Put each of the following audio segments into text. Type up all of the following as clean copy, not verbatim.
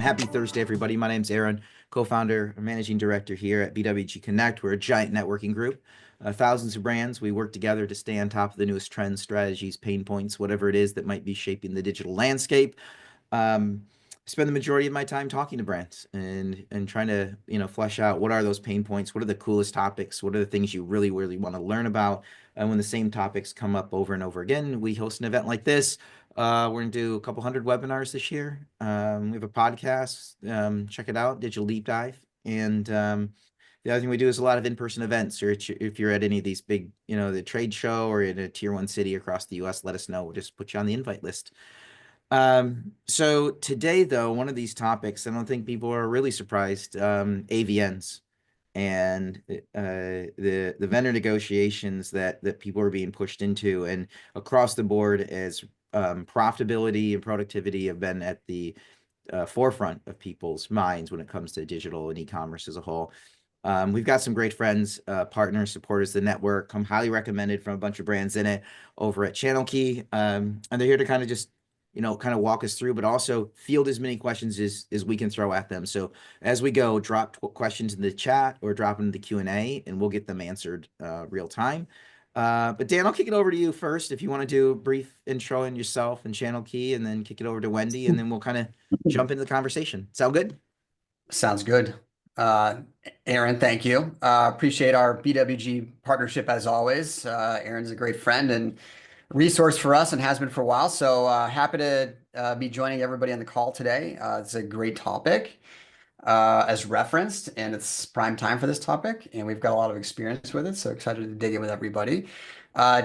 Happy Thursday, everybody. My name's Aaron, co-founder and managing director here at BWG Connect. We're a giant networking group, thousands of brands. We work together to stay on top of the newest trends, strategies, pain points, whatever it is that might be shaping the digital landscape. I spend the majority of my time talking to brands and trying to, flesh out what are those pain points, what are the coolest topics, what are the things you really, really want to learn about. And when the same topics come up over and over again, we host an event like this. We're going to do a couple hundred webinars this year. We have a podcast. Check it out, Digital Deep Dive. And the other thing we do is a lot of in-person events. Or if you're at any of these big, the trade show or in a tier one city across the US, let us know. We'll just put you on the invite list. So today, though, one of these topics, I don't think people are really surprised, AVNs and the vendor negotiations that people are being pushed into, and across the board as profitability and productivity have been at the forefront of people's minds when it comes to digital and e-commerce as a whole. We've got some great friends, partners, supporters, the network, come highly recommended from a bunch of brands in it over at Channel Key. And they're here to kind of just kind of walk us through, but also field as many questions as we can throw at them. So as we go, drop questions in the chat or drop them in the Q&A, and we'll get them answered real time. But Dan, I'll kick it over to you first. If you want to do a brief intro in yourself and Channel Key, and then kick it over to Wendi, and then we'll kind of jump into the conversation. Sound good? Sounds good. Aaron, thank you. Appreciate our BWG partnership as always. Aaron's a great friend and resource for us and has been for a while. So happy to be joining everybody on the call today. It's a great topic as referenced, and it's prime time for this topic, and we've got a lot of experience with it. So excited to dig in with everybody.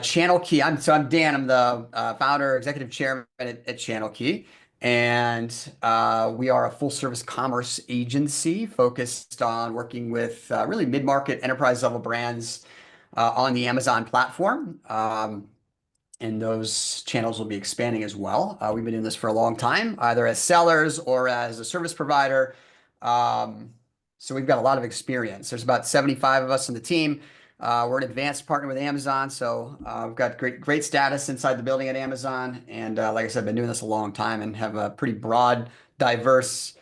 Channel Key. I'm Dan. I'm the founder, executive chairman at Channel Key. And we are a full-service commerce agency focused on working with really mid-market enterprise-level brands on the Amazon platform. And those channels will be expanding as well. We've been doing this for a long time, either as sellers or as a service provider. So we've got a lot of experience. There's about 75 of us on the team. We're an advanced partner with Amazon, so we've got great status inside the building at Amazon. And like I said, I've been doing this a long time and have a pretty broad, diverse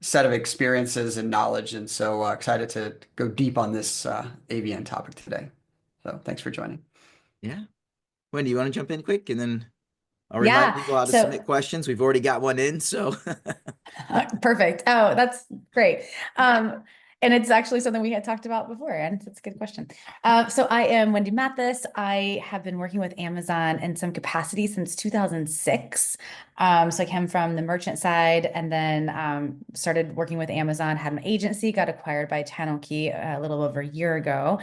set of experiences and knowledge. And so excited to go deep on this AVN topic today. So thanks for joining. Yeah. Wendy, you want to jump in quick, and then I'll remind people how to submit questions. We've already got one in, so. Perfect. Oh, that's great. And it's actually something we had talked about before, and it's a good question. So I am Wendi Mathis. I have been working with Amazon in some capacity since 2006. So I came from the merchant side and then started working with Amazon, had an agency, got acquired by Channel Key a little over a year ago.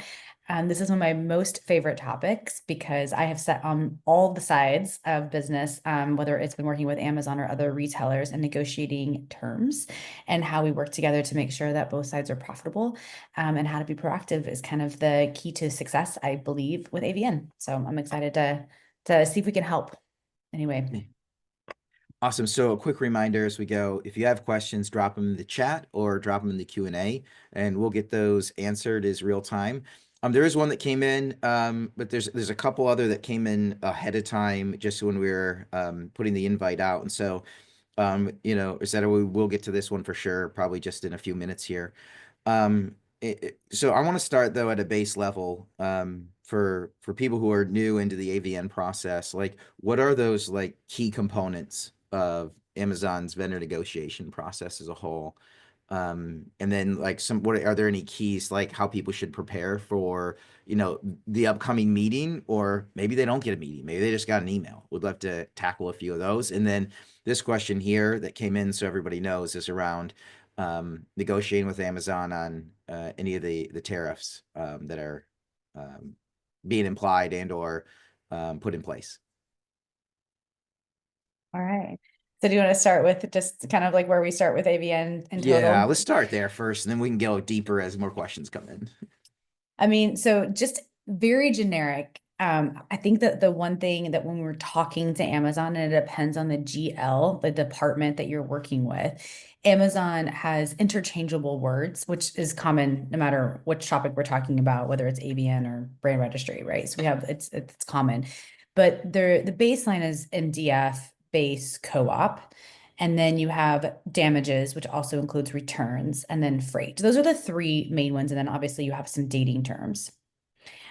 This is one of my most favorite topics because I have sat on all the sides of business, whether it's been working with Amazon or other retailers and negotiating terms and how we work together to make sure that both sides are profitable, and how to be proactive is kind of the key to success, I believe, with AVN. So I'm excited to see if we can help anyway. Awesome. So a quick reminder as we go, if you have questions, drop them in the chat or drop them in the Q&A, and we'll get those answered as real time. There is one that came in, but there's a couple other that came in ahead of time just when we were putting the invite out. And so, we will get to this one for sure, probably just in a few minutes here. So I want to start though at a base level for people who are new into the AVN process. Like, what are those like key components of Amazon's vendor negotiation process as a whole? And then like are there any keys like how people should prepare for, the upcoming meeting, or maybe they don't get a meeting, maybe they just got an email. Would love to tackle a few of those. And then this question here that came in, so everybody knows, is around negotiating with Amazon on any of the tariffs that are being implied and or put in place. All right. So do you want to start with just kind of like where we start with AVN in total? Yeah, let's start there first, and then we can go deeper as more questions come in. I mean, so just very generic. I think that the one thing that when we're talking to Amazon, and it depends on the GL, the department that you're working with, Amazon has interchangeable words, which is common no matter which topic we're talking about, whether it's AVN or brand registry, right? So we have it's common, but the baseline is MDF base co-op. And then you have damages, which also includes returns, and then freight. Those are the three main ones. And then obviously you have some dating terms.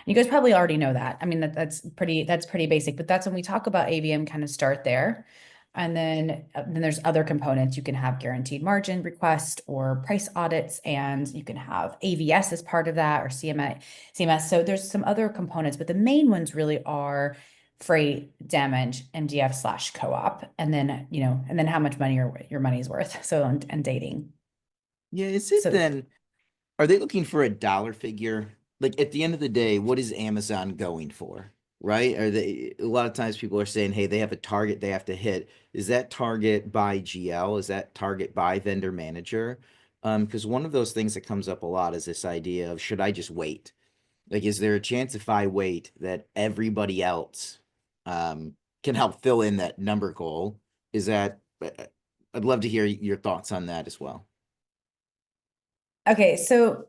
You guys probably already know that. I mean, that's pretty basic, but that's when we talk about AVM, kind of start there. And then there's other components. You can have guaranteed margin request or price audits, and you can have AVS as part of that, or CMS. So there's some other components, but the main ones really are freight, damage, MDF / co-op, and then, and then how much money your money's worth. So, and dating. Yeah, is it So then, are they looking for a dollar figure? Like at the end of the day, what is Amazon going for? Right? Are they, a lot of times people are saying, hey, they have a target they have to hit. Is that target by GL? Is that target by vendor manager? Because one of those things that comes up a lot is this idea of, should I just wait? Like, is there a chance if I wait that everybody else can help fill in that number goal? Is that, I'd love to hear your thoughts on that as well. okay, so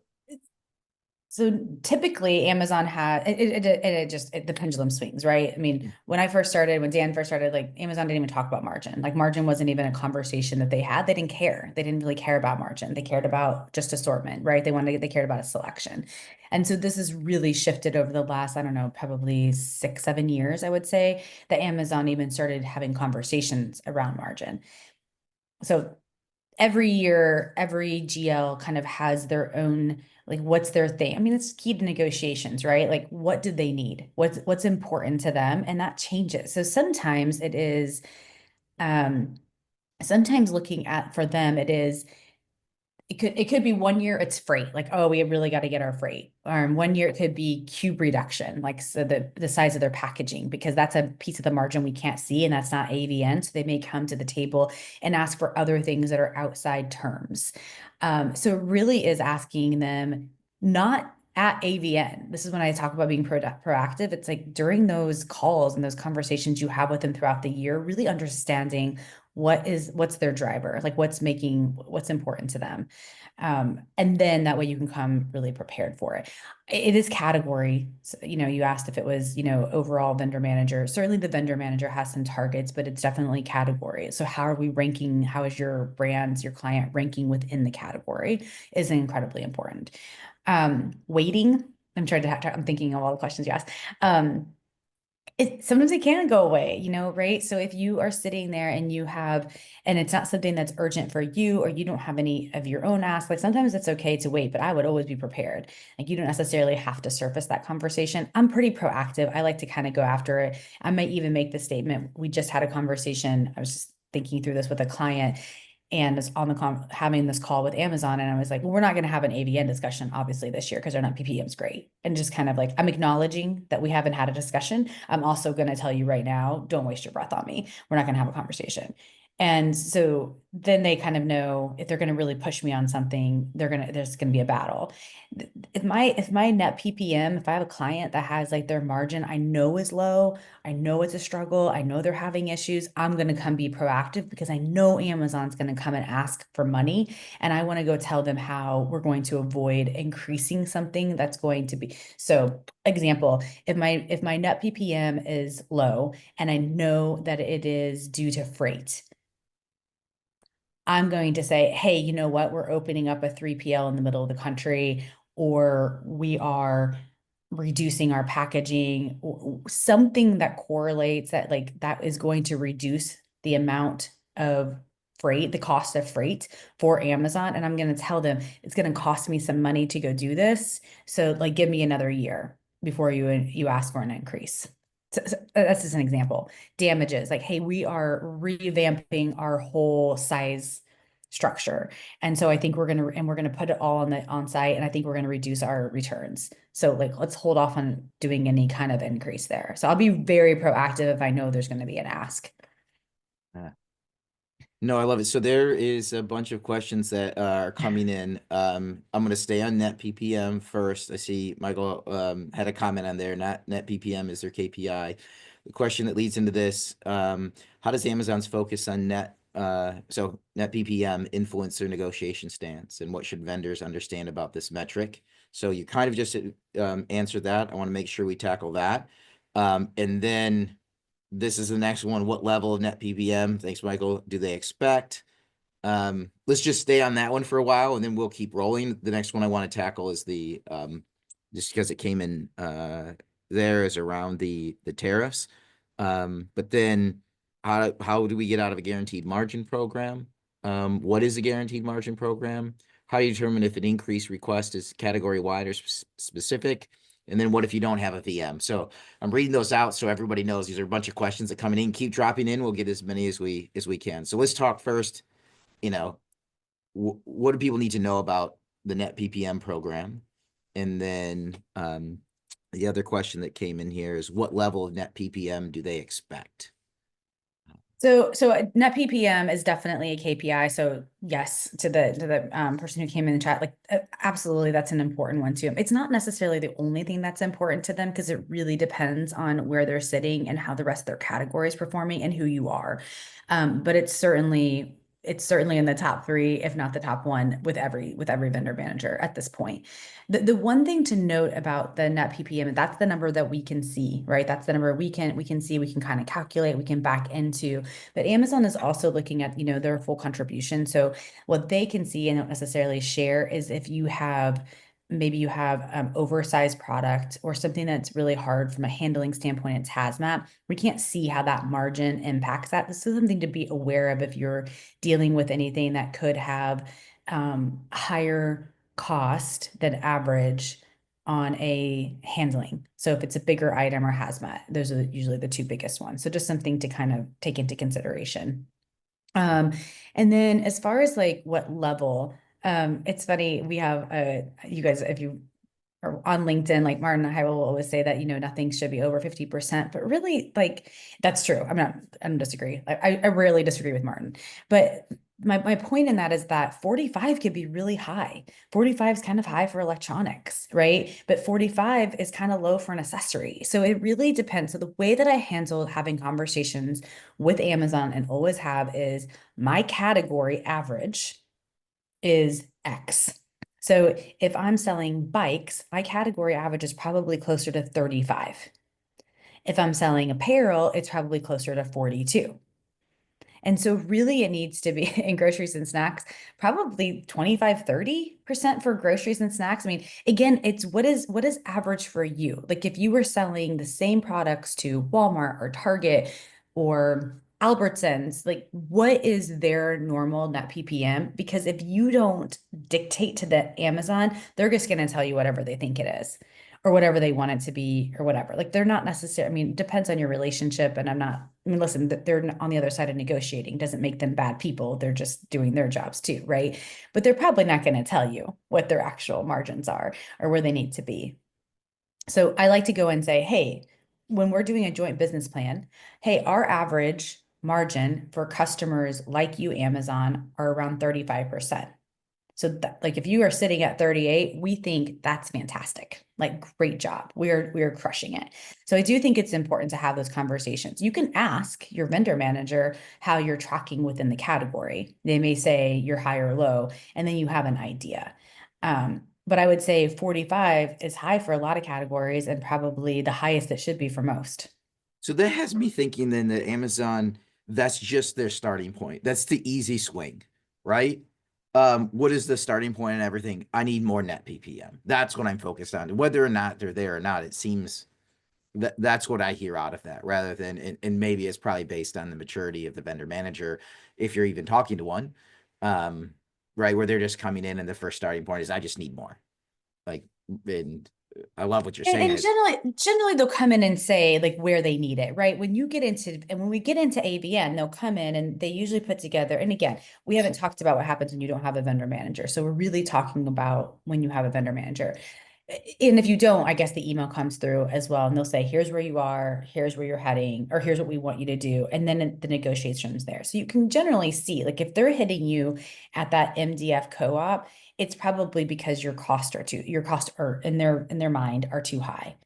typically Amazon had the pendulum swings, right? I mean, when Dan first started, like Amazon didn't even talk about margin. Like margin wasn't even a conversation that they had. They didn't care. They didn't really care about margin. They cared about just assortment, right? They cared about a selection. And so this has really shifted over the last, I don't know, probably 6, 7 years, I would say, that Amazon even started having conversations around margin. So every year, every GL kind of has their own, like, what's their thing? I mean, it's key to negotiations, right? Like, what do they need? What's important to them? And that changes. So sometimes it is, sometimes looking at, for them, it could be 1 year it's freight, like, oh, we really got to get our freight. Or 1 year it could be cube reduction, like, so the size of their packaging, because that's a piece of the margin we can't see, and that's not AVN. So they may come to the table and ask for other things that are outside terms. So it really is asking them, not at AVN. This is when I talk about being proactive. It's like during those calls and those conversations you have with them throughout the year, really understanding what's their driver, like what's important to them. And then that way you can come really prepared for it. It is category. So, you asked if it was, overall vendor manager. Certainly the vendor manager has some targets, but it's definitely category. So how are we ranking? How is your brands, your client ranking within the category is incredibly important. Waiting. I'm thinking of all the questions you asked. Sometimes it can go away, right? So if you are sitting there and it's not something that's urgent for you, or you don't have any of your own asks, like sometimes it's okay to wait, but I would always be prepared. Like you don't necessarily have to surface that conversation. I'm pretty proactive. I like to kind of go after it. I might even make the statement. We just had a conversation. I was just thinking through this with a client, and is on having this call with Amazon. And I was like, well, we're not going to have an AVN discussion, obviously, this year, because our net PPM is great. And just kind of like, I'm acknowledging that we haven't had a discussion. I'm also going to tell you right now, don't waste your breath on me. We're not going to have a conversation. And so then they kind of know if they're going to really push me on something, there's going to be a battle. If my net PPM, if I have a client that has like their margin, I know is low, I know it's a struggle, I know they're having issues, I'm going to come be proactive, because I know Amazon's going to come and ask for money. And I want to go tell them how we're going to avoid increasing something that's going to be. So example, if my net PPM is low and I know that it is due to freight, I'm going to say, hey, you know what? We're opening up a 3PL in the middle of the country, or we are reducing our packaging, something that correlates that is going to reduce the amount of freight, the cost of freight for Amazon. And I'm going to tell them it's going to cost me some money to go do this. So like, give me another year before you ask for an increase. So that's just an example. Damages, like, hey, we are revamping our whole size structure. And so I think we're going to put it all on site. And I think we're going to reduce our returns. So like, let's hold off on doing any kind of increase there. So I'll be very proactive if I know there's going to be an ask. No, I love it. So there is a bunch of questions that are coming in. I'm going to stay on net PPM first. I see Michael had a comment on there. Net PPM is their KPI. The question that leads into this, how does Amazon's focus on net PPM influence their negotiation stance, and what should vendors understand about this metric? So you kind of just answered that. I want to make sure we tackle that. And then this is the next one. What level of net PPM? Thanks, Michael. Do they expect? Let's just stay on that one for a while and then we'll keep rolling. The next one I want to tackle is the just because it came in there is around the tariffs. But then how do we get out of a guaranteed margin program? What is a guaranteed margin program? How do you determine if an increase request is category wide or specific? And then what if you don't have a VM? So I'm reading those out so everybody knows these are a bunch of questions that coming in. Keep dropping in. We'll get as many as we can. So let's talk first. You know, what do people need to know about the net PPM program? And then the other question that came in here is what level of net PPM do they expect? So net PPM is definitely a KPI. So yes, to the person who came in the chat, like absolutely, that's an important one too. It's not necessarily the only thing that's important to them because it really depends on where they're sitting and how the rest of their category is performing and who you are. But it's certainly in the top three, if not the top one, with every vendor manager at this point. The one thing to note about the net PPM, that's the number that we can see, right? That's the number we can see, we can kind of calculate, we can back into. But Amazon is also looking at, their full contribution. So what they can see and don't necessarily share is if you have maybe you have oversized product or something that's really hard from a handling standpoint, it's hazmat. We can't see how that margin impacts that. This is something to be aware of if you're dealing with anything that could have higher cost than average on a handling. So if it's a bigger item or hazmat, those are usually the two biggest ones. So just something to kind of take into consideration. And then as far as like what level, it's funny, we have you guys, if you are on LinkedIn, like Martin and I will always say that, nothing should be over 50%, but really like, that's true. I don't disagree. I rarely disagree with Martin, but my point in that is that 45 could be really high. 45 is kind of high for electronics, right? But 45 is kind of low for an accessory. So it really depends. So the way that I handle having conversations with Amazon and always have is my category average is X. So if I'm selling bikes, my category average is probably closer to 35. If I'm selling apparel, it's probably closer to 42. And so really it needs to be in groceries and snacks, probably 25, 30% for groceries and snacks. I mean, again, it's what is average for you? Like if you were selling the same products to Walmart or Target or Albertsons, like what is their normal net PPM? Because if you don't dictate to the Amazon, they're just going to tell you whatever they think it is or whatever they want it to be or whatever. Like they're not necessarily, I mean, it depends on your relationship. And listen, they're on the other side of negotiating doesn't make them bad people. They're just doing their jobs too, right? But they're probably not going to tell you what their actual margins are or where they need to be. So I like to go and say, hey, when we're doing a joint business plan, hey, our average margin for customers like you, Amazon, are around 35%. So that, like if you are sitting at 38, we think that's fantastic. Like great job. We're crushing it. So I do think it's important to have those conversations. You can ask your vendor manager how you're tracking within the category. They may say you're high or low, and then you have an idea. But I would say 45 is high for a lot of categories and probably the highest it should be for most. So that has me thinking then that Amazon, that's just their starting point. That's the easy swing, right? What is the starting point and everything? I need more net PPM. That's what I'm focused on. Whether or not they're there or not, it seems that's what I hear out of that rather than, and maybe it's probably based on the maturity of the vendor manager, if you're even talking to one, right, where they're just coming in and the first starting point is, I just need more. Like, and I love what you're saying. And generally they'll come in and say like where they need it, right? When we get into AVN, they'll come in and they usually put together, and again, we haven't talked about what happens when you don't have a vendor manager. So we're really talking about when you have a vendor manager. And if you don't, I guess the email comes through as well. And they'll say, here's where you are, here's where you're heading, or here's what we want you to do. And then the negotiations there. So you can generally see, like if they're hitting you at that MDF co-op, it's probably because your costs are in their mind are too high.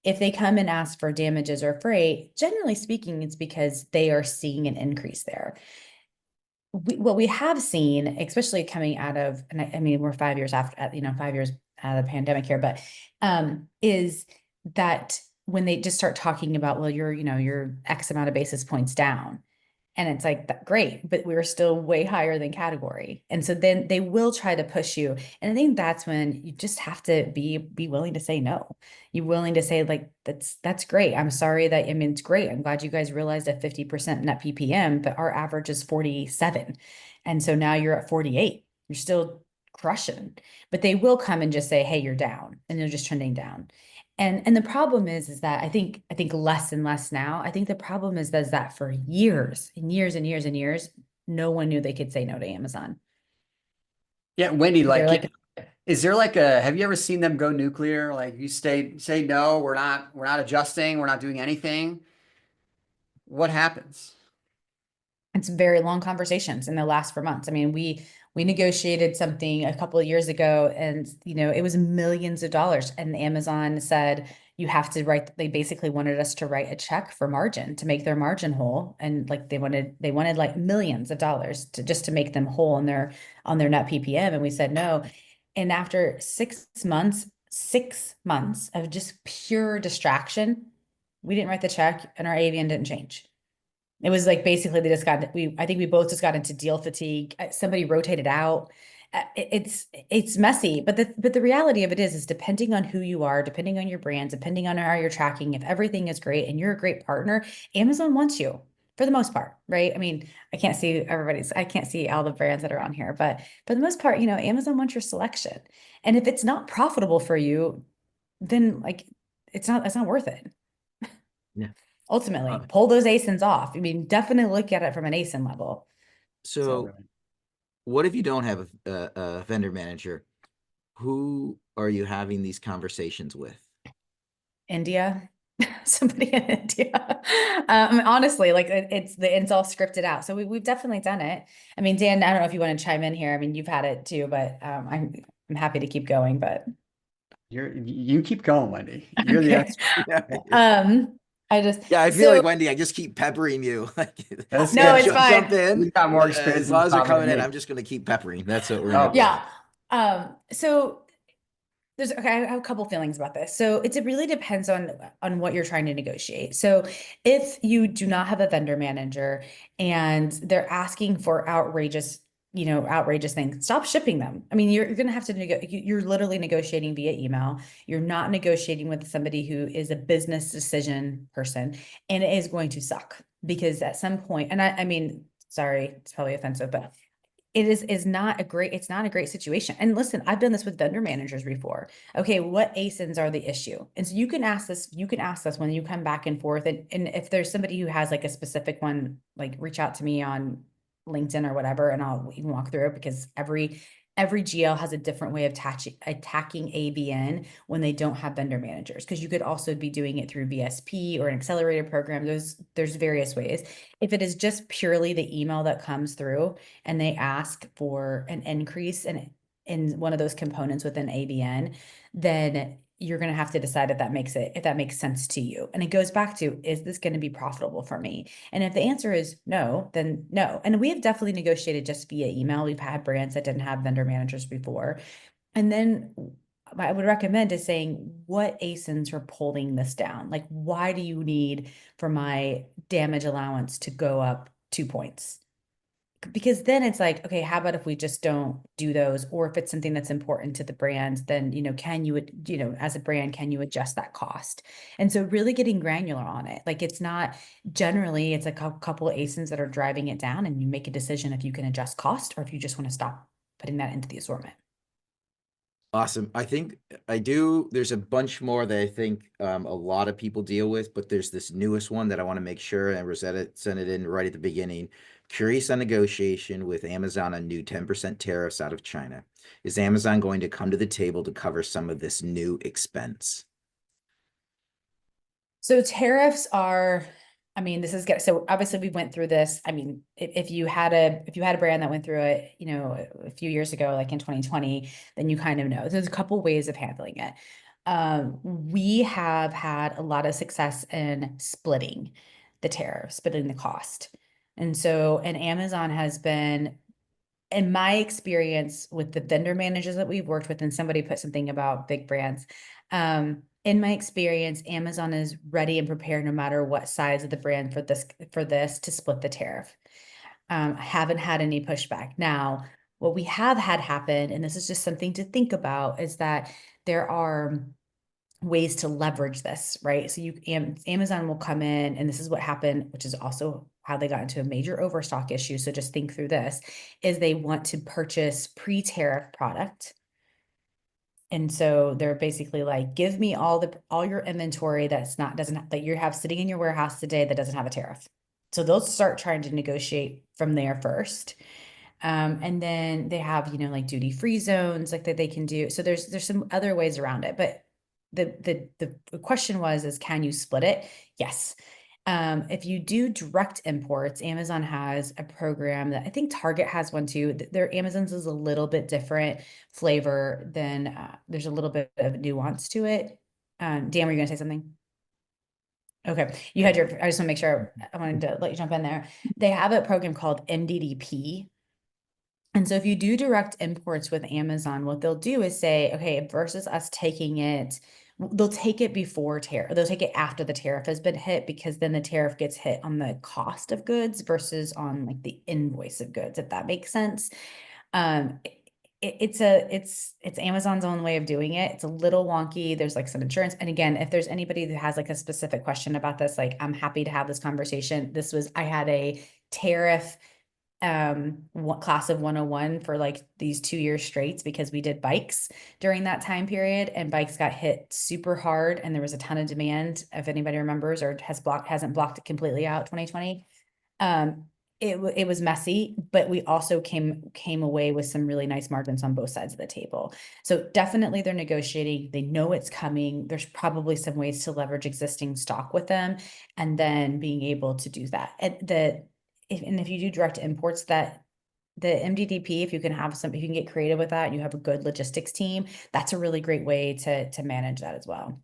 If they come and ask for damages or freight, generally speaking, it's because they are seeing an increase there. What we have seen, especially coming out of, and I mean, we're 5 years after, 5 years out of the pandemic here, but is that when they just start talking about, well, you're X amount of basis points down. And it's like, that, great, but we're still way higher than category. And so then they will try to push you. And I think that's when you just have to be willing to say no. You're willing to say, like, that's great. I'm sorry that, I mean, it's great. I'm glad you guys realized that 50% net PPM, but our average is 47. And so now you're at 48. You're still crushing. But they will come and just say, hey, you're down, and they're just trending down. And the problem is that I think less and less now. I think the problem is that for years and years and years and years, no one knew they could say no to Amazon. Yeah, Wendy, They're like, like, is there like have you ever seen them go nuclear? Like you say no, we're not adjusting, we're not doing anything. What happens? it's very long conversations and they last for months. I mean, we negotiated something a couple of years ago, and it was millions of dollars. And Amazon said you have to write. They basically wanted us to write a check for margin to make their margin whole, and like they wanted like millions of dollars to just to make them whole on their net PPM, and we said no. And after 6 months, 6 months of just pure distraction, we didn't write the check, and our AVN didn't change. It was like basically they just I think we both just got into deal fatigue. Somebody rotated out. It's messy, but the reality of it is depending on who you are, depending on your brand, depending on how you're tracking, if everything is great and you're a great partner, Amazon wants you for the most part, right? I mean, I can't see all the brands that are on here, but for the most part, Amazon wants your selection. And if it's not profitable for you, then like it's not worth it. Yeah. Ultimately, Uh, pull those ASINs off. I mean, definitely look at it from an ASIN level. so Totally. what if you don't have a vendor manager? Who are you having these conversations with? India, somebody in India. Honestly, like it's all scripted out. So we've definitely done it. I mean, Dan, I don't know if you want to chime in here. I mean, you've had it too, but I'm happy to keep going. But You keep going, Wendy. You're the okay. expert. Yeah, Um, I just yeah, I feel so like Wendy, I just keep peppering you. Like, That's no, good. it's jump fine. in. You've got more As experience in long this as they're topic than coming in, me. I'm just going to keep peppering. That's what we're going Oh, to do. boy. Yeah. So okay, I have a couple feelings about this. So it really depends on what you're trying to negotiate. So if you do not have a vendor manager and they're asking for outrageous things, stop shipping them. I mean, you're going to have to you're literally negotiating via email. You're not negotiating with somebody who is a business decision person, and it is going to suck because at some point, and I mean, sorry, it's probably offensive, but it's not a great situation. And listen, I've done this with vendor managers before. Okay, what ASINs are the issue? And so you can ask this when you come back and forth. And if there's somebody who has like a specific one, like reach out to me on LinkedIn or whatever, and we can walk through it because every GL has a different way of attacking ABN when they don't have vendor managers. Because you could also be doing it through VSP or an accelerated program. There's various ways. If it is just purely the email that comes through and they ask for an increase in one of those components within ABN, then you're going to have to decide if that makes sense to you. And it goes back to, is this going to be profitable for me? And if the answer is no, then no. And we have definitely negotiated just via email. We've had brands that didn't have vendor managers before. And then I would recommend is saying, what ASINs are pulling this down? Like, why do you need for my damage allowance to go up 2 points? Because then it's like, okay, how about if we just don't do those? Or if it's something that's important to the brand, then, as a brand, can you adjust that cost? And so really getting granular on it. Like it's not generally, it's a couple of ASINs that are driving it down, and you make a decision if you can adjust cost or if you just want to stop putting that into the assortment. Awesome. I think I do. There's a bunch more that I think a lot of people deal with, but there's this newest one that I want to make sure, and Rosetta sent it in right at the beginning. Curious on negotiation with Amazon on new 10% tariffs out of China. Is Amazon going to come to the table to cover some of this new expense? So tariffs are, I mean, this is good. So obviously we went through this. I mean, if you had a brand that went through it, a few years ago, like in 2020, then you kind of know. There's a couple ways of handling it. We have had a lot of success in splitting the tariff, splitting the cost. And Amazon has been, in my experience with the vendor managers that we've worked with, and somebody put something about big brands, in my experience, Amazon is ready and prepared no matter what size of the brand for this to split the tariff. I haven't had any pushback. Now, what we have had happen, and this is just something to think about, is that there are ways to leverage this, right? So Amazon will come in, and this is what happened, which is also how they got into a major overstock issue. So just think through this, is they want to purchase pre-tariff product. And so they're basically like, give me all your inventory that you have sitting in your warehouse today that doesn't have a tariff. So they'll start trying to negotiate from there first. And then they have, like duty-free zones like that they can do. So there's some other ways around it, but the question is can you split it? Yes. If you do direct imports, Amazon has a program that I think Target has one too. Their Amazon's is a little bit different flavor than there's a little bit of nuance to it. Dan, were you gonna say something? Okay, I just want to make sure, I wanted to let you jump in there. They have a program called MDDP. And so if you do direct imports with Amazon, what they'll do is say, okay, versus us taking it, they'll take it before tariff, they'll take it after the tariff has been hit, because then the tariff gets hit on the cost of goods versus on like the invoice of goods, if that makes sense. It's Amazon's own way of doing it. It's a little wonky. There's like some insurance. And again, if there's anybody that has like a specific question about this, like I'm happy to have this conversation. I had a tariff class of 101 for like these 2 years straight, because we did bikes during that time period, and bikes got hit super hard, and there was a ton of demand. If anybody remembers or hasn't blocked it completely out, 2020. It was messy, but we also came away with some really nice margins on both sides of the table. So definitely they're negotiating. They know it's coming. There's probably some ways to leverage existing stock with them, and then being able to do that. If you do direct imports, that the MDDP, if you can get creative with that, and you have a good logistics team, that's a really great way to manage that as well.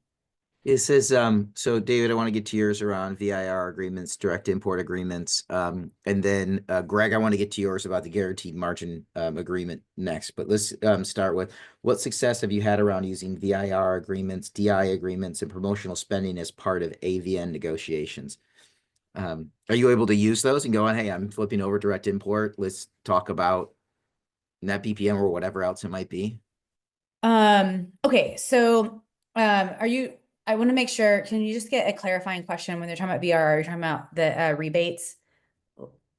It says, so David, I want to get to yours around VIR agreements, direct import agreements. And then Greg, I want to get to yours about the guaranteed margin agreement next. But let's start with, what success have you had around using VIR agreements, DI agreements, and promotional spending as part of AVN negotiations? Are you able to use those and go on, hey, I'm flipping over direct import, let's talk about net BPM or whatever else it might be? Okay, so I want to make sure, can you just get a clarifying question when they're talking about VR? Are you talking about the rebates?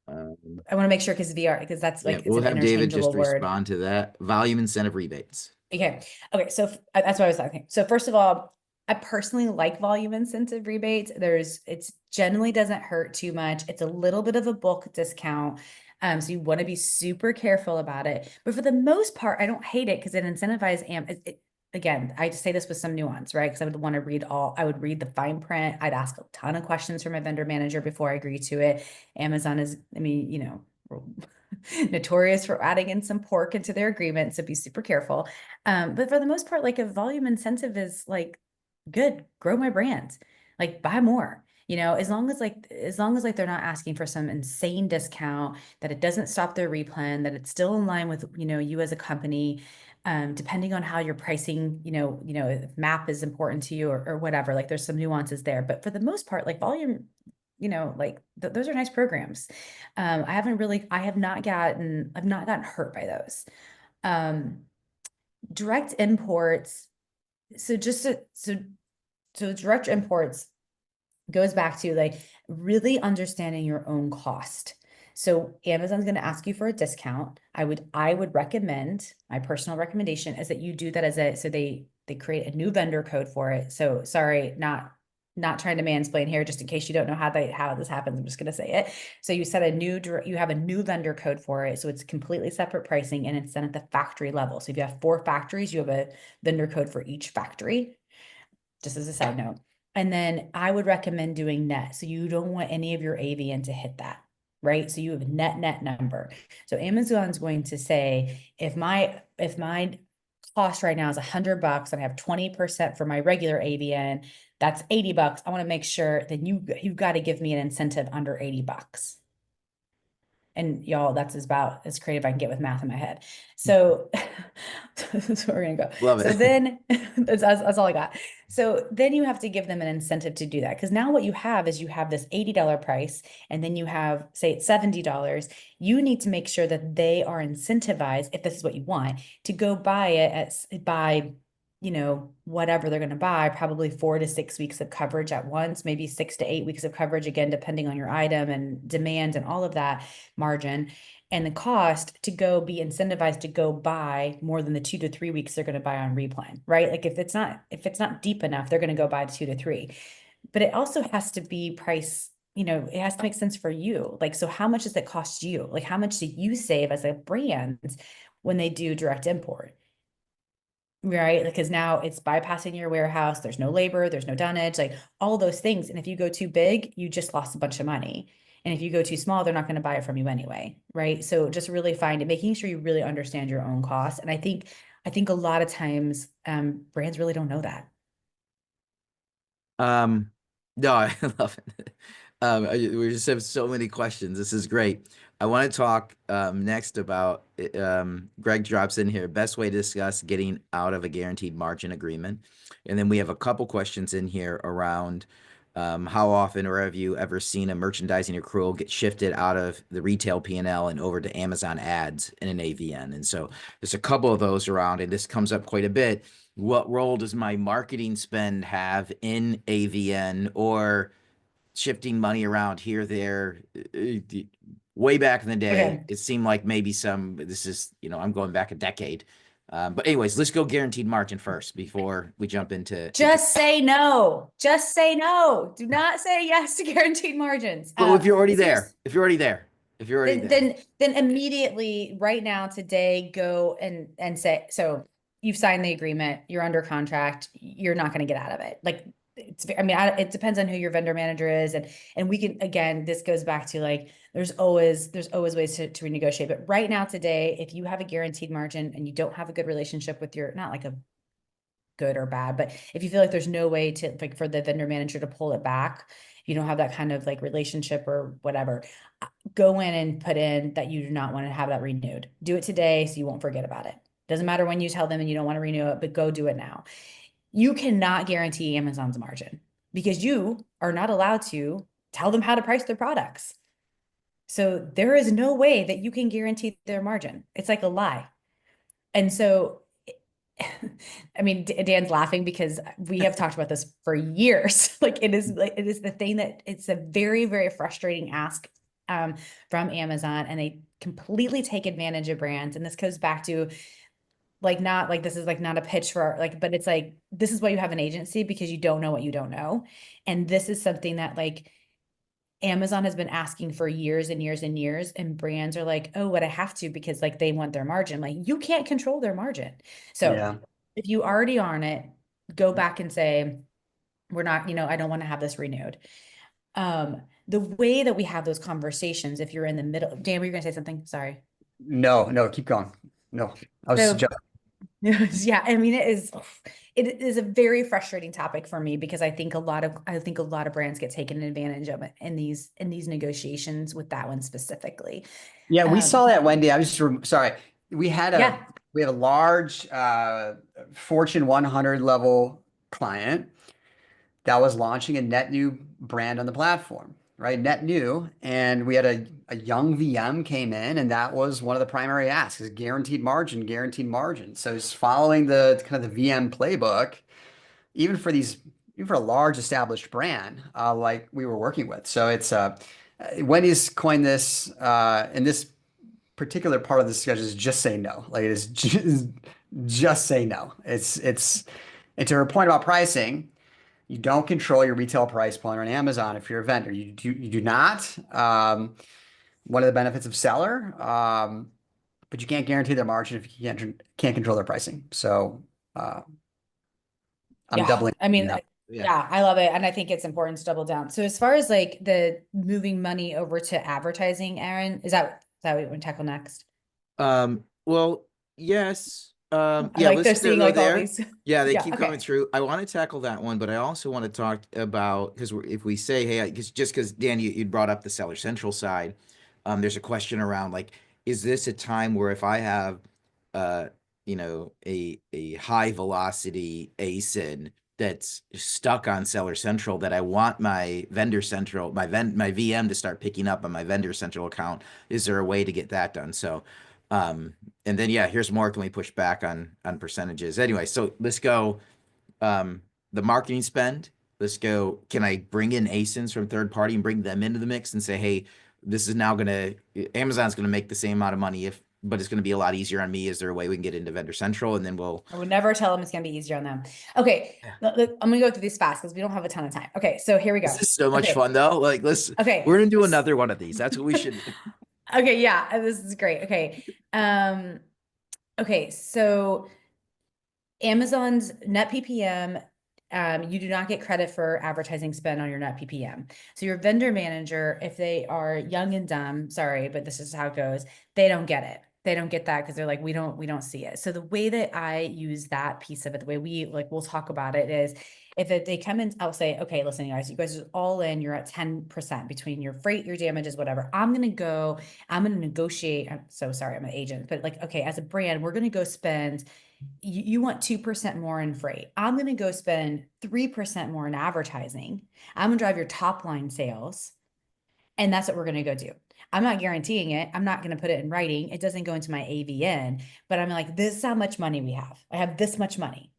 I want to make sure, because that's like, Yeah, it's we'll an have David just interchangeable word. respond to that. Volume incentive rebates. Okay. So that's what I was talking. So first of all, I personally like volume incentive rebates. It's generally doesn't hurt too much. It's a little bit of a bulk discount. So you want to be super careful about it. But for the most part, I don't hate it, because it incentivizes again, I just say this with some nuance, right? Because I would read the fine print. I'd ask a ton of questions from my vendor manager before I agree to it. Amazon is, notorious for adding in some pork into their agreement, so be super careful. But for the most part, like a volume incentive is like, good, grow my brand, like buy more. As long as they're not asking for some insane discount, that it doesn't stop their replan, that it's still in line with you as a company. Depending on how you're pricing, if map is important to you or whatever, like there's some nuances there. But for the most part, like volume, those are nice programs. I've not gotten hurt by those. Direct imports. So direct imports goes back to like really understanding your own cost. So Amazon's going to ask you for a discount. I would recommend, my personal recommendation is that you do that so they create a new vendor code for it. So sorry, not trying to mansplain here, just in case you don't know how this happens. I'm just going to say it. So you have a new vendor code for it. So it's completely separate pricing, and it's done at the factory level. So if you have 4 factories, you have a vendor code for each factory, just as a side note. And then I would recommend doing net. So you don't want any of your AVN to hit that, right? So you have a net number. So Amazon's going to say, if my cost right now is $100 and I have 20% for my regular AVN, that's $80. I want to make sure that you've got to give me an incentive under $80. And y'all, that's about as creative I can get with math in my head. So that's where we're gonna go. Love So it. then that's all I got. So then you have to give them an incentive to do that. Because now what you have is you have this $80 price, and then you have, say it's $70. You need to make sure that they are incentivized, if this is what you want, to go buy it by whatever they're going to buy, probably 4 to 6 weeks of coverage at once, maybe 6 to 8 weeks of coverage, again, depending on your item and demand and all of that margin and the cost, to go be incentivized to go buy more than the 2 to 3 weeks they're going to buy on replan, right? Like if it's not deep enough, they're going to go buy 2 to 3. But it also has to be price, it has to make sense for you. Like, so how much does it cost you? Like, how much do you save as a brand when they do direct import? Right? Because now it's bypassing your warehouse. There's no labor, there's no dunnage, like all those things. And if you go too big, you just lost a bunch of money. And if you go too small, they're not going to buy it from you anyway. Right. So just really making sure you really understand your own costs. And I think a lot of times brands really don't know that. No, I love it. We just have so many questions. This is great. I want to talk next about Greg drops in here, best way to discuss getting out of a guaranteed margin agreement. And then we have a couple questions in here around how often or have you ever seen a merchandising accrual get shifted out of the retail P&L and over to Amazon ads in an AVN? And so there's a couple of those around, and this comes up quite a bit. What role does my marketing spend have in AVN, or shifting money around here, there? Way back in the day, Okay. it seemed like maybe this is, I'm going back a decade. But anyways, let's go guaranteed margin first before we jump into. Just say no. Just say no. Do not say yes to guaranteed margins. But if you're already so there, if you're already there, then immediately right now today go and say, so you've signed the agreement, you're under contract, you're not going to get out of it. Like it depends on who your vendor manager is, and we can, again, this goes back to like there's always ways to renegotiate. But right now today, if you have a guaranteed margin and you don't have a good relationship with your, not like a good or bad, but if you feel like there's no way to, like, for the vendor manager to pull it back, you don't have that kind of like relationship or whatever, go in and put in that you do not want to have that renewed. Do it today so you won't forget about it. Doesn't matter when you tell them and you don't want to renew it, but go do it now. You cannot guarantee Amazon's margin because you are not allowed to tell them how to price their products. So there is no way that you can guarantee their margin. It's like a lie. And so I mean, Dan's laughing because we have talked about this for years. Like it is the thing that it's a very, very frustrating ask from Amazon, and they completely take advantage of brands. And this goes back to like, not like, this is like not a pitch for like, but it's like, this is why you have an agency, because you don't know what you don't know. And this is something that like Amazon has been asking for years and years and years, and brands are like, oh, what I have to, because like they want their margin. Like you can't control their margin. So Yeah. if you already are on it, go back and say, we're not, I don't want to have this renewed. The way that we have those conversations, if you're in the middle, Dan, were you gonna say something? Sorry. No, keep going. No, I was So just yeah, I mean, it is a very frustrating topic for me because I think a lot of brands get taken advantage of in these negotiations with that one specifically. Yeah, we Um, saw that, Wendy. I was just sorry. We had yeah, we have a large Fortune 100 level client that was launching a net new brand on the platform, right? Net new. And we had a young VM came in, and that was one of the primary asks, is guaranteed margin, guaranteed margin. So it's following the kind of the VM playbook, even for a large established brand like we were working with. So it's Wendy's coined this in this particular part of the discussion is just say no. Like it is just say no. It's and to her point about pricing, you don't control your retail price point on Amazon if you're a vendor. You do not. One of the benefits of seller, but you can't guarantee their margin if you can't control their pricing. So I'm yeah. doubling. I mean, Yeah. yeah, I love it, and I think it's important to double down. So as far as like the moving money over to advertising, Aaron, is that what you want to tackle next? Well, yes. I Yeah, like they're let's seeing go like all there. these. Yeah, they Yeah, keep coming okay. through. I want to tackle that one, but I also want to talk about, because if we say, hey, because Dan, you brought up the Seller Central side. There's a question around like, is this a time where if I have, uh, a high velocity ASIN that's stuck on Seller Central that I want my vendor central, my VM to start picking up on my vendor central account? Is there a way to get that done? So, and then yeah, here's more. Can we push back on percentages? Anyway, so let's go. um, the marketing spend. Let's go. Can I bring in ASINs from third party and bring them into the mix and say, hey, this is now Amazon's gonna make the same amount of money but it's gonna be a lot easier on me. Is there a way we can get into Vendor Central? And then I would never tell them it's gonna be easier on them. Okay, Yeah. I'm gonna go through these fast because we don't have a ton of time. Okay, so here we go. This is so much Okay. fun though. Like Okay. we're gonna do another one of these. That's what we should. Okay, yeah, this is great. Okay. Okay, so Amazon's net PPM, you do not get credit for advertising spend on your net PPM. So your vendor manager, if they are young and dumb, sorry, but this is how it goes, they don't get it. They don't get that because they're like, we don't see it. So the way that I use that piece of it, the way we'll talk about it is if they come in, I'll say, okay, listen, you guys are all in, you're at 10% between your freight, your damages, whatever. I'm going to negotiate. I'm so sorry, I'm an agent, but like, okay, as a brand, we're going to go spend you want 2% more in freight. I'm going to go spend 3% more in advertising. I'm going to drive your top line sales. And that's what we're going to go do. I'm not guaranteeing it. I'm not going to put it in writing. It doesn't go into my AVN, but I'm like, this is how much money we have. I have this much money.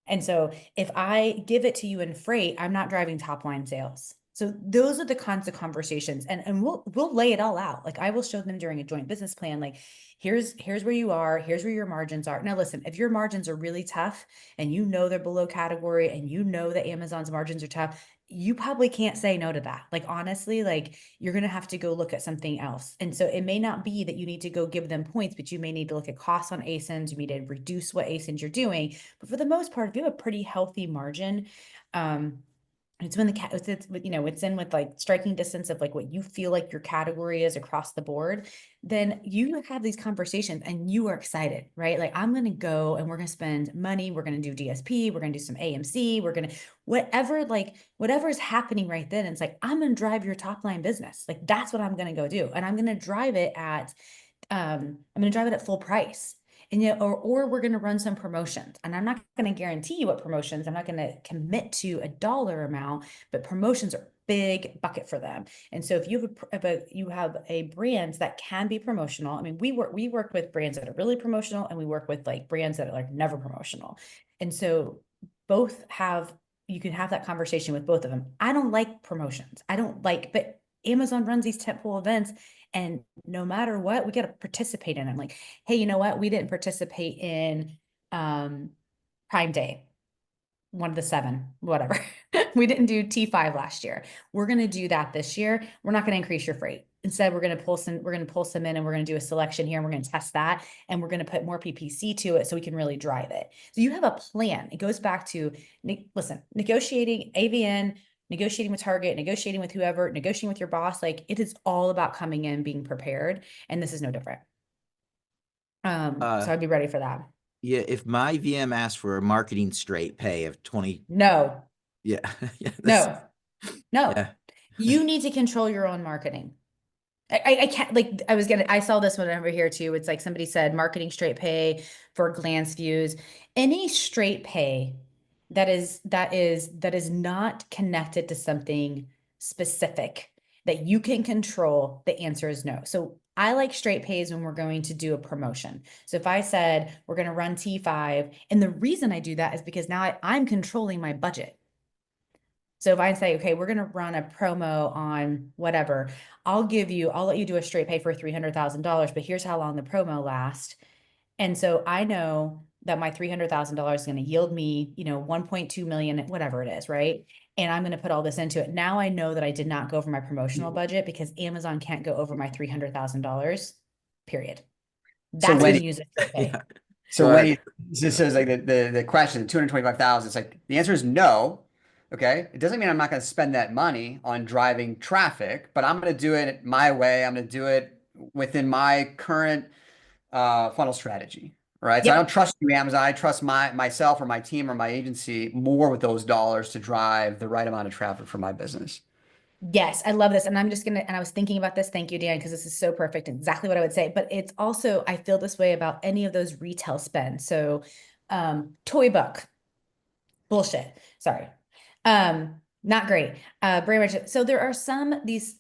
And so if I give it to you in freight, I'm not driving top line sales. So those are the kinds of conversations, and we'll lay it all out. Like I will show them during a joint business plan, like here's where you are, here's where your margins are. Now listen, if your margins are really tough and you know they're below category and you know that Amazon's margins are tough, you probably can't say no to that. Like honestly, like you're going to have to go look at something else. And so it may not be that you need to go give them points, but you may need to look at costs on ASINs. You need to reduce what ASINs you're doing. But for the most part, if you have a pretty healthy margin, it's when it's in with like striking distance of like what you feel like your category is across the board, then you have these conversations and you are excited, right? Like I'm going to go and we're going to spend money. We're going to do DSP. We're going to do some AMC. We're going to whatever is happening right then. It's like, I'm going to drive your top line business. Like that's what I'm going to go do. And I'm going to drive it at, full price. And or we're going to run some promotions, and I'm not going to guarantee you what promotions. I'm not going to commit to a dollar amount, but promotions are big bucket for them. And so if you have a brand that can be promotional, I mean, we work with brands that are really promotional, and we work with like brands that are like never promotional. And so you can have that conversation with both of them. I don't like promotions. But Amazon runs these tentpole events, and no matter what, we got to participate in them. Like, hey, you know what? We didn't participate in Prime Day, one of the 7, whatever. We didn't do T5 last year. We're going to do that this year. We're not going to increase your freight. Instead, we're going to pull some in, and we're going to do a selection here, and we're going to test that, and we're going to put more PPC to it so we can really drive it. So you have a plan. It goes back to, listen, negotiating AVN, negotiating with Target, negotiating with whoever, negotiating with your boss. Like it is all about coming in, being prepared. And this is no different. So I'd be ready for that. Yeah, if my VM asks for a marketing straight pay of 20, No, yeah, no, yeah. you need to control your own marketing. I can't, like, I saw this one over here too. It's like somebody said marketing straight pay for glance views. Any straight pay that is not connected to something specific that you can control, the answer is no. So I like straight pays when we're going to do a promotion. So if I said we're going to run T5, and the reason I do that is because now I'm controlling my budget. So if I say, okay, we're going to run a promo on whatever, I'll let you do a straight pay for $300,000, but here's how long the promo lasts. And so I know that my $300,000 is going to yield me, 1.2 million, whatever it is, right? And I'm going to put all this into it. Now I know that I did not go over my promotional budget because Amazon can't go over my $300,000, period. That's when you use a straight pay. Yeah. So when this is like the question, 225,000, it's like the answer is no. Okay. It doesn't mean I'm not going to spend that money on driving traffic, but I'm going to do it my way. I'm going to do it within my current funnel strategy. Right. So I Yep. don't trust you, Amazon. I trust myself or my team or my agency more with those dollars to drive the right amount of traffic for my business. Yes, I love this. And and I was thinking about this. Thank you, Dan, because this is so perfect. Exactly what I would say. But it's also, I feel this way about any of those retail spend. So, toy book, bullshit. Sorry. Not great. Very much. So there are some, these,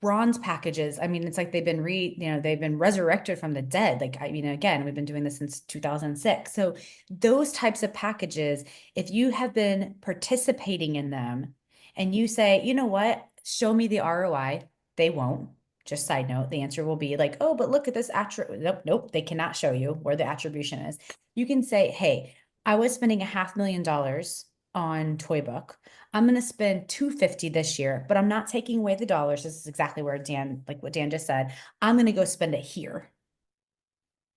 bronze packages. I mean, it's like they've been resurrected from the dead. Like, again, we've been doing this since 2006. So those types of packages, if you have been participating in them and you say, you know what, show me the ROI, they won't. Just side note, the answer will be like, oh, but look at this attribute. Nope, nope, they cannot show you where the attribution is. You can say, hey, I was spending $500,000 on Toy Book. I'm going to spend 250 this year, but I'm not taking away the dollars. This is exactly where like what Dan just said. I'm going to go spend it here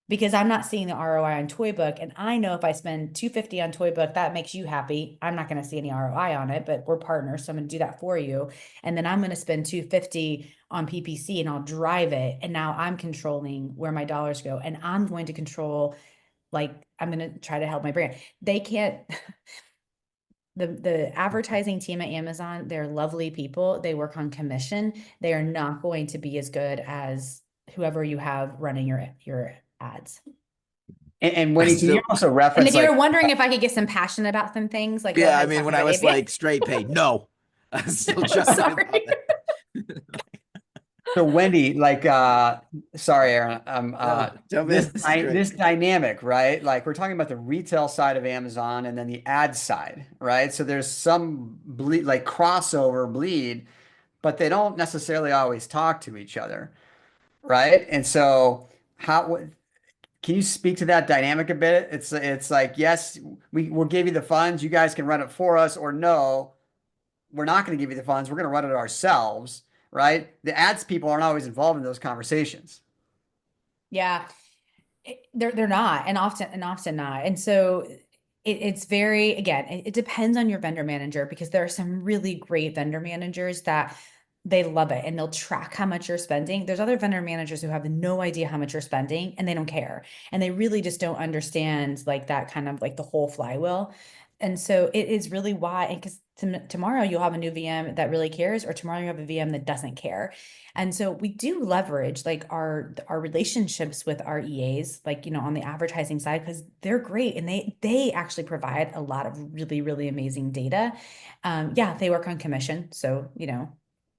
because I'm not seeing the ROI on Toy Book. And I know if I spend 250 on Toy Book, that makes you happy. I'm not going to see any ROI on it, but we're partners. So I'm going to do that for you. And then I'm going to spend 250 on PPC and I'll drive it. And now I'm controlling where my dollars go. And I'm going to control, like, I'm going to try to help my brand. They can't, the advertising team at Amazon, they're lovely people. They work on commission. They are not going to be as good as whoever you have running your ads. And Wendy, can you also And reference if you like, were wondering if I could get some passion about some things, like go Yeah, I ahead, mean, talk when I about was ABS. like straight pay, no. I was still jumping about Sorry. that. so Wendy, like, sorry, Aaron, No, jump in. This is great. this dynamic, right? Like we're talking about the retail side of Amazon and then the ad side, right? So there's some bleed, like crossover bleed, but they don't necessarily always talk to each other, right? And so can you speak to that dynamic a bit? It's like, yes, we'll give you the funds, you guys can run it for us, or no, we're not going to give you the funds, we're going to run it ourselves, right? The ads people aren't always involved in those conversations. Yeah. They're not, and often not. And so it's very, again, it depends on your vendor manager because there are some really great vendor managers that they love it and they'll track how much you're spending. There's other vendor managers who have no idea how much you're spending and they don't care. And they really just don't understand like that kind of like the whole flywheel. And so it is really why, and because tomorrow you'll have a new VM that really cares, or tomorrow you have a VM that doesn't care. And so we do leverage like our relationships with our EAs, like, on the advertising side, because they're great and they actually provide a lot of really, really amazing data. Yeah, they work on commission. So,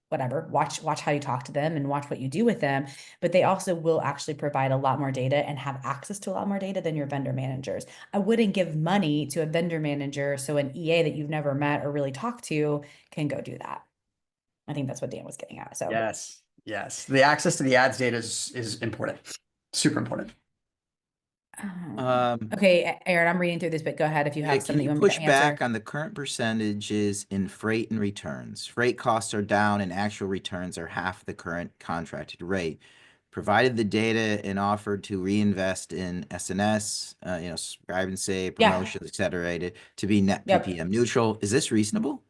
whatever, watch how you talk to them and watch what you do with them. But they also will actually provide a lot more data and have access to a lot more data than your vendor managers. I wouldn't give money to a vendor manager so an EA that you've never met or really talked to can go do that. I think that's what Dan was getting at. So Yes. Yes. The access to the ads data is important. Super important. Okay, Aaron, I'm reading through this, but go ahead if you have Can something you you want me push to answer. back on the current percentages in freight and returns? Freight costs are down and actual returns are half the current contracted rate. Provided the data and offered to reinvest in SNS, subscribe and save, Yeah. promotions, et cetera, to be net Yep. PPM neutral. Is this reasonable?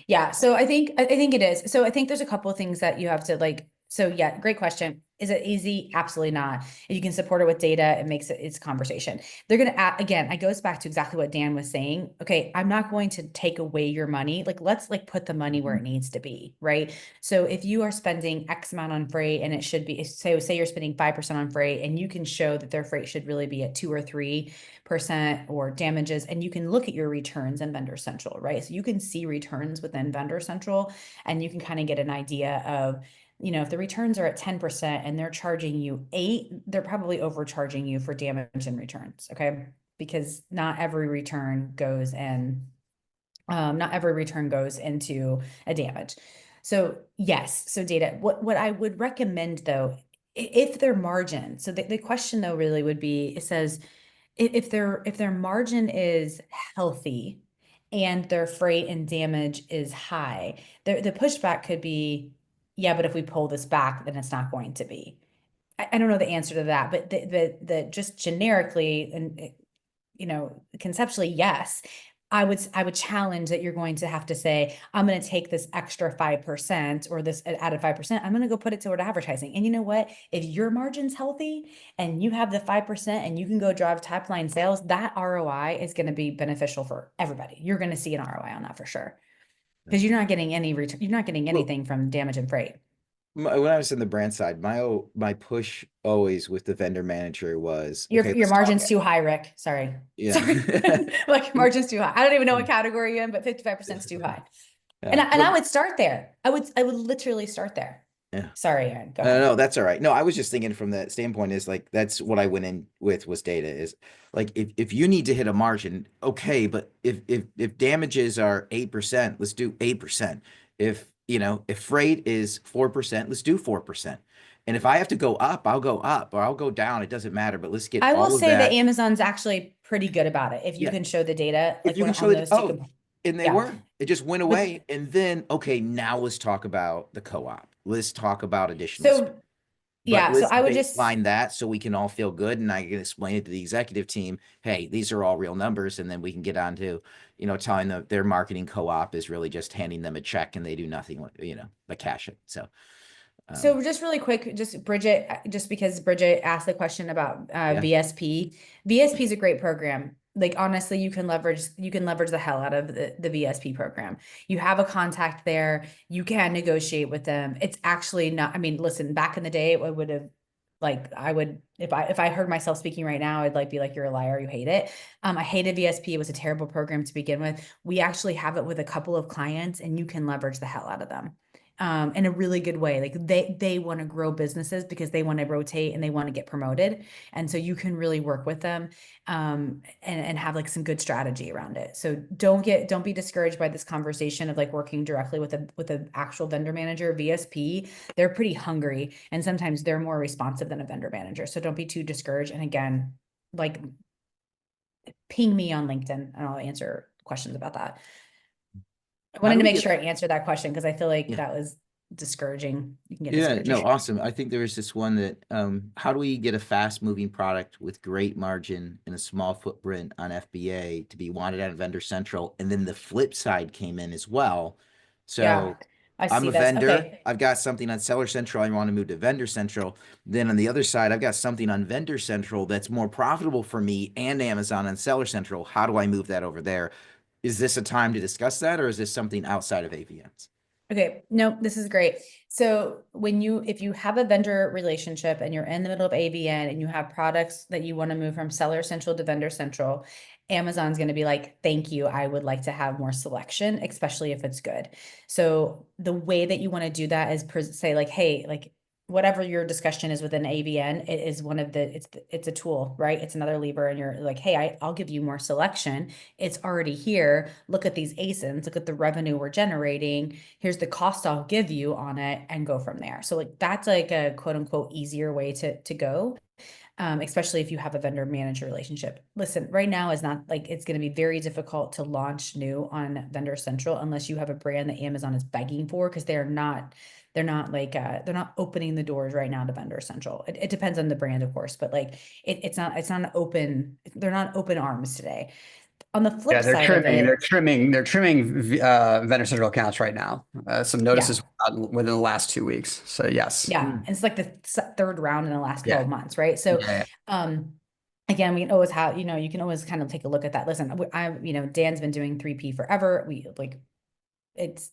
Yeah, so I think it is. So I think there's a couple of things that you have to like. So yeah, great question. Is it easy? Absolutely not. If you can support it with data, it makes it's conversation. They're gonna add, again, it goes back to exactly what Dan was saying. Okay, I'm not going to take away your money. Like let's like put the money where it needs to be, right? So if you are spending X amount on freight and it should be, say you're spending 5% on freight and you can show that their freight should really be at 2 or 3% or damages, and you can look at your returns in Vendor Central, right? So you can see returns within Vendor Central and you can kind of get an idea of, if the returns are at 10% and they're charging you 8, they're probably overcharging you for damage and returns. Okay. Because not every return goes into a damage. So yes. So data, what I would recommend though, if their margin, so the question though really would be, it says, if their margin is healthy and their freight and damage is high, the pushback could be, yeah, but if we pull this back, then it's not going to be. I don't know the answer to that, but the just generically and conceptually, yes. I would challenge that you're going to have to say, I'm going to take this extra 5% or this added 5%. I'm going to go put it toward advertising. And you know what? If your margin's healthy and you have the 5% and you can go drive top line sales, that ROI is going to be beneficial for everybody. You're going to see an ROI on that for sure. Because you're not getting any return, you're not getting Well, anything from damage and freight. when I was in the brand side, my push always with the vendor manager was, Your okay, your let's talk. margin's too high, Rick. Sorry. Yeah. Sorry. Like margin's too high. I don't even know what category you're in, but 55% is too high. And Yeah. I would start there. I would literally start there. Yeah. Sorry, Aaron. Go No, ahead. no, that's all right. No, I was just thinking from that standpoint is like that's what I went in with was data is like if you need to hit a margin, okay, but if damages are 8%, let's do 8%. If if freight is 4%, let's do 4%. And if I have to go up, I'll go up or I'll go down. It doesn't matter, but let's get I will all of say that that. Amazon's actually pretty good about it. If you Yeah. can show the data, If like you when can show on that, those two, oh, and they yeah. were, it just went But away. And then, okay, now let's talk about the co-op. Let's talk about additional so but yeah, so let's I would just baseline that so we can all feel good and I can explain it to the executive team. Hey, these are all real numbers. And then we can get on to, telling them their marketing co-op is really just handing them a check and they do nothing with, but cash it. So, So um, just really quick, just Bridget, just because Bridget asked the question about yeah, VSP. VSP is a great program. Like honestly, you can leverage the hell out of the VSP program. You have a contact there, you can negotiate with them. It's actually not, I mean, listen, back in the day, I would have like I would if I heard myself speaking right now, I'd like be like, you're a liar, you hate it. I hated VSP. It was a terrible program to begin with. We actually have it with a couple of clients and you can leverage the hell out of them in a really good way. Like they want to grow businesses because they want to rotate and they want to get promoted. And so you can really work with them and have like some good strategy around it. So don't be discouraged by this conversation of like working directly with an actual vendor manager. VSP, they're pretty hungry and sometimes they're more responsive than a vendor manager. So don't be too discouraged. And again, like ping me on LinkedIn and I'll answer questions about that. I how wanted do to we make get, sure I answered that question because I feel like yeah, that was discouraging. You can get yeah, discouraged. no, awesome. I think there was this one that, how do we get a fast moving product with great margin and a small footprint on FBA to be wanted at Vendor Central? And then the flip side came in as well. Yeah, So I I'm see a this. vendor. Okay. I've got something on Seller Central. I want to move to Vendor Central. Then on the other side, I've got something on Vendor Central that's more profitable for me and Amazon on Seller Central. How do I move that over there? Is this a time to discuss that, or is this something outside of AVNs? Okay. No, this is great. So if you have a vendor relationship and you're in the middle of AVN and you have products that you want to move from Seller Central to Vendor Central, Amazon's going to be like, thank you. I would like to have more selection, especially if it's good. So the way that you want to do that is say like, hey, like whatever your discussion is within AVN, it is one of it's a tool, right? It's another lever and you're like, hey, I'll give you more selection. It's already here. Look at these ASINs, look at the revenue we're generating. Here's the cost I'll give you on it and go from there. So like that's like a quote unquote easier way to go. Especially if you have a vendor manager relationship. Listen, right now is not like it's going to be very difficult to launch new on Vendor Central unless you have a brand that Amazon is begging for because they're not opening the doors right now to Vendor Central. It depends on the brand, of course, but like it's not open. They're not open arms today. On the Yeah, flip side of it, they're trimming Vendor Central accounts right now. Some yeah. notices within the last 2 weeks. So yes. Yeah, Mm. and it's like the third round in the last Yeah. 12 months, right? So, Yeah. um, again, we can always have, you can always kind of take a look at that. Listen, Dan's been doing 3P forever. We like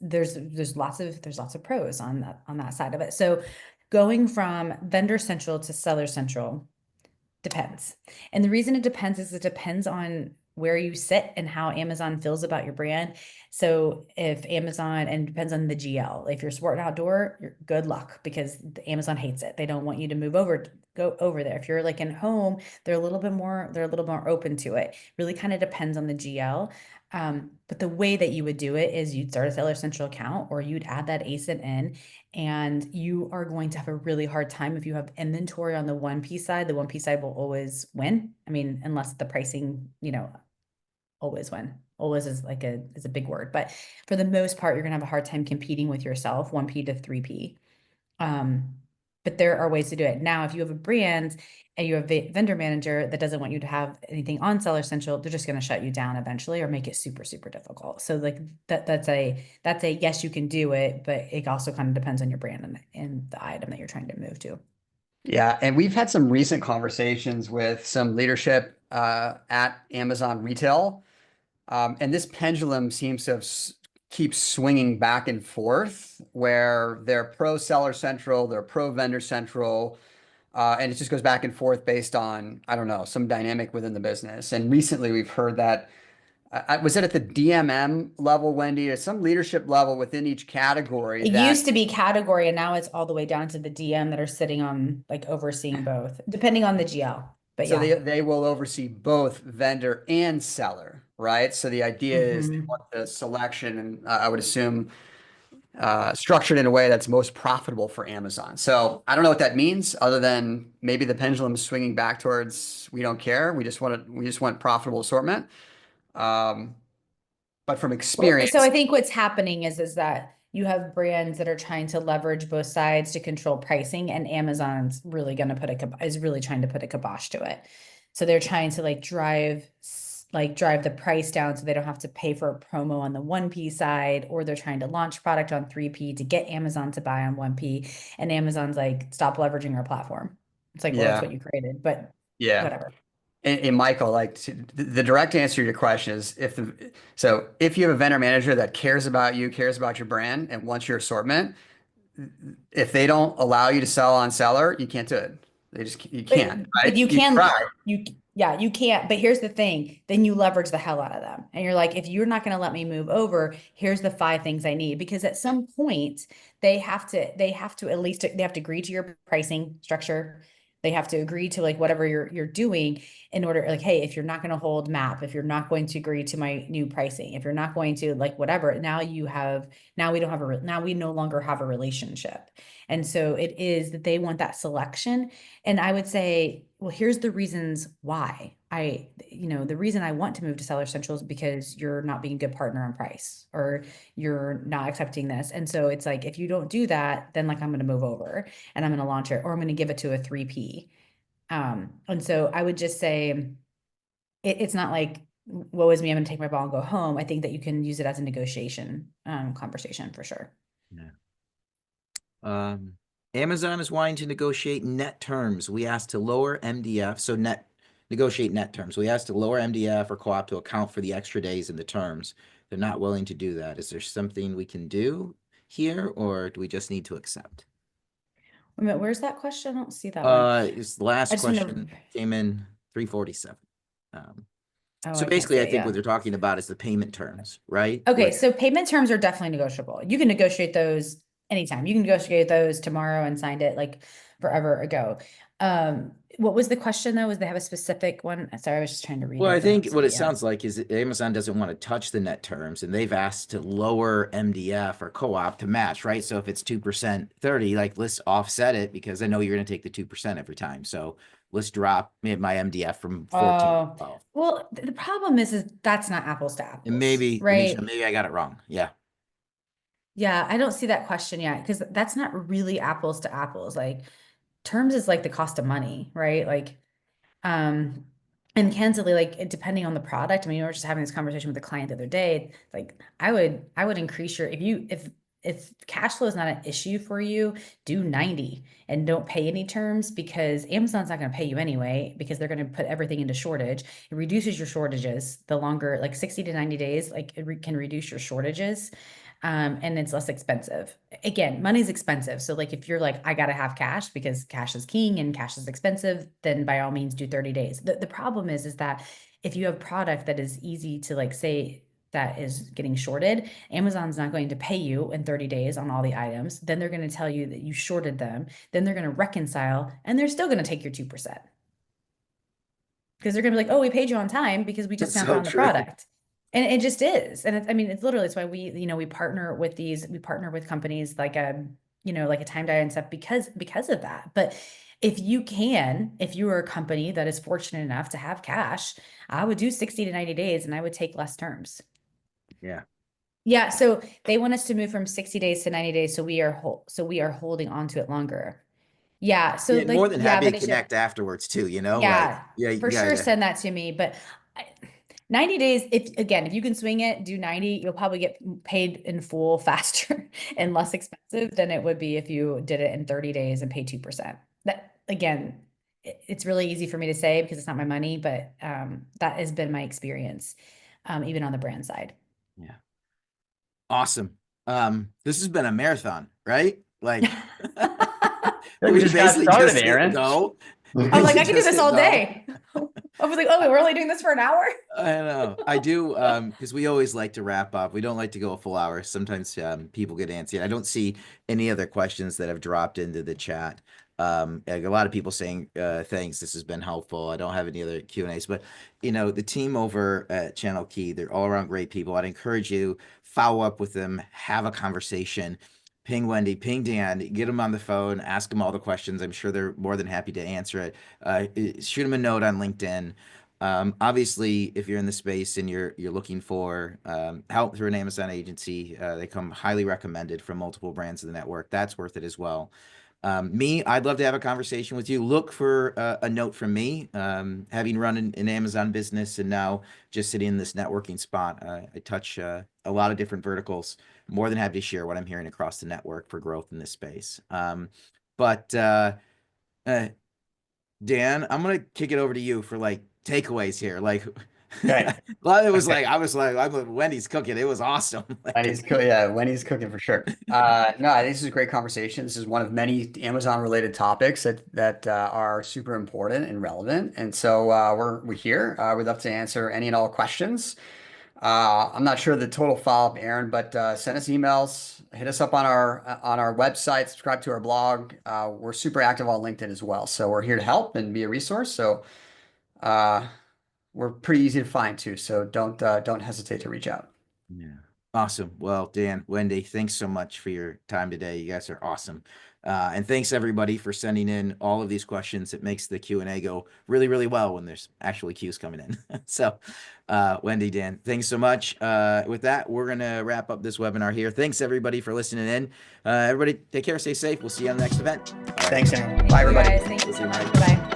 there's lots of pros on that side of it. So, going from Vendor Central to Seller Central depends. And the reason it depends is it depends on where you sit and how Amazon feels about your brand. So if Amazon and depends on the GL, if you're sport and outdoor, you're good luck because Amazon hates it. They don't want you to go over there. If you're like in home, they're a little more open to it. Really kind of depends on the GL. But the way that you would do it is you'd start a Seller Central account or you'd add that ASIN in and you are going to have a really hard time if you have inventory on the 1P side. The 1P side will always win. I mean, unless the pricing, always win. Always is is a big word, but for the most part, you're gonna have a hard time competing with yourself, 1P to 3P. Um, but there are ways to do it. Now, if you have a brand and you have a vendor manager that doesn't want you to have anything on Seller Central, they're just going to shut you down eventually or make it super, super difficult. So like that's a yes, you can do it, but it also kind of depends on your brand and the item that you're trying to move to. Yeah, and we've had some recent conversations with some leadership at Amazon retail. And this pendulum seems to have keeps swinging back and forth where they're pro seller central, they're pro vendor central, and it just goes back and forth based on, I don't know, some dynamic within the business. And recently we've heard that, was it at the DMM level, Wendy, or some leadership level within each category It that used to be category and now it's all the way down to the DM that are sitting on like overseeing both, depending on the GL. But so yeah. they will oversee both vendor and seller, right? So the idea is they Mhm. want the selection, and I would assume structured in a way that's most profitable for Amazon. So I don't know what that means, other than maybe the pendulum is swinging back towards we don't care, we just want profitable assortment. Um, but from Well, so experience, I think what's happening is that you have brands that are trying to leverage both sides to control pricing, and Amazon's really going to is really trying to put a kibosh to it. So they're trying to like drive the price down so they don't have to pay for a promo on the 1P side, or they're trying to launch product on 3P to get Amazon to buy on 1P. And Amazon's like, stop leveraging our platform. It's like, well, that's yeah, what you created, but yeah. whatever. And Michael, like the direct answer to your question is if you have a vendor manager that cares about you, cares about your brand, and wants your assortment, if they don't allow you to sell on seller, you can't do it. You can't, But right? you You can, try. yeah, you can't. But here's the thing, then you leverage the hell out of them. And you're like, if you're not going to let me move over, here's the 5 things I need. Because at some point, they have to at least, they have to agree to your pricing structure. They have to agree to like whatever you're doing in order, like, hey, if you're not going to hold map, if you're not going to agree to my new pricing, if you're not going to like whatever, now we don't have now we no longer have a relationship. And so it is that they want that selection. And I would say, well, here's the reasons why the reason I want to move to Seller Central is because you're not being a good partner on price, or you're not accepting this. And so it's like, if you don't do that, then like I'm going to move over and I'm going to launch it, or I'm going to give it to a 3P. And so I would just say it's not like, woe is me, I'm going to take my ball and go home. I think that you can use it as a negotiation conversation for sure. Yeah. Amazon is wanting to negotiate net terms. We asked to lower MDF, so negotiate net terms. We asked to lower MDF or co-op to account for the extra days in the terms. They're not willing to do that. Is there something we can do here, or do we just need to accept? Wait a minute, where's that question? I don't see that one. It's the last I just want question to, came in 347. oh, So I can't basically, see I it. think Yeah. what they're talking about is the payment terms, right? Okay, so payment terms are definitely negotiable. You can negotiate those anytime. You can negotiate those tomorrow and signed it like forever ago. What was the question though? Was they have a specific one? Sorry, I was just trying to read Well, I it. I don't think see what it it yet. sounds like is that Amazon doesn't want to touch the net terms, and they've asked to lower MDF or co-op to match, right? So if it's 2%, 30, like let's offset it, because I know you're going to take the 2% every time. So let's drop my MDF from 14 to Oh, 12. well, the problem is that's not apples to And apples, maybe, Anisha, right? maybe I got it wrong. Yeah. Yeah, I don't see that question yet because that's not really apples to apples. Like terms is like the cost of money, right? Like Um, and candidly, like depending on the product, I mean, we were just having this conversation with a client the other day. Like I would increase your, if cash flow is not an issue for you, do 90 and don't pay any terms, because Amazon's not going to pay you anyway, because they're going to put everything into shortage. It reduces your shortages the longer, like 60 to 90 days, like can reduce your shortages. And it's less expensive. Again, money's expensive. So like if you're like, I gotta have cash because cash is king and cash is expensive, then by all means do 30 days. The problem is that if you have product that is easy to like say that is getting shorted, Amazon's not going to pay you in 30 days on all the items. Then they're going to tell you that you shorted them. Then they're going to reconcile and they're still going to take your 2%. Because they're gonna be like, oh, we paid you on time because we just That's now so found the true. product. And it just is. And I mean, it's literally, it's why we partner with companies like like a Time Diet and stuff because of that. But if you are a company that is fortunate enough to have cash, I would do 60 to 90 days and I would take less terms. Yeah. Yeah, so they want us to move from 60 days to 90 days, so we are holding on to it longer. Yeah, so Yeah, more like, than yeah, happy but to it's just, connect afterwards too, like, yeah, yeah, you for sure gotta, send that to me. But I, 90 days, if you can swing it, do 90, you'll probably get paid in full faster and less expensive than it would be if you did it in 30 days and pay 2%. That again, it's really easy for me to say because it's not my money, but that has been my experience, even on the brand side. yeah. Awesome. This has been a marathon, right? Like We just got basically started, hit Aaron. go. I'm like, I can do Just this hit all go. day. I was like, oh, we're only doing this for an hour? I know. I do, because we always like to wrap up. We don't like to go a full hour. Sometimes people get antsy. I don't see any other questions that have dropped into the chat. Like a lot of people saying thanks. This has been helpful. I don't have any other Q&As, but the team over at Channel Key, they're all around great people. I'd encourage you follow up with them, have a conversation. Ping Wendi, ping Dan, get them on the phone, ask them all the questions. I'm sure they're more than happy to answer it. Shoot them a note on LinkedIn. Obviously, if you're in the space and you're looking for help through an Amazon agency, they come highly recommended from multiple brands of the network. That's worth it as well. I'd love to have a conversation with you. Look for a note from me, having run an Amazon business and now just sitting in this networking spot. I touch a lot of different verticals. More than happy to share what I'm hearing across the network for growth in this space. But Dan, I'm gonna kick it over to you for like takeaways here. Like, Okay. well, it was like I was like, Wendy's cooking. It was awesome. Wendy's cooking for sure. No, I think this is a great conversation. This is one of many Amazon related topics that are super important and relevant. And so we're here. We'd love to answer any and all questions. I'm not sure the total follow-up, Aaron, but send us emails, hit us up on our website, subscribe to our blog. We're super active on LinkedIn as well. So we're here to help and be a resource. So we're pretty easy to find too. So don't hesitate to reach out. Yeah. Awesome. Well, Dan, Wendi, thanks so much for your time today. You guys are awesome. And thanks everybody for sending in all of these questions. It makes the Q&A go really, really well when there's actually Q's coming in. So Wendi, Dan, thanks so much. With that, we're going to wrap up this webinar here. Thanks everybody for listening in. Everybody take care, stay safe. We'll see you on the next event. All right. Thanks, Aaron. Bye, everybody. Thank you We'll see so you much. next- Bye.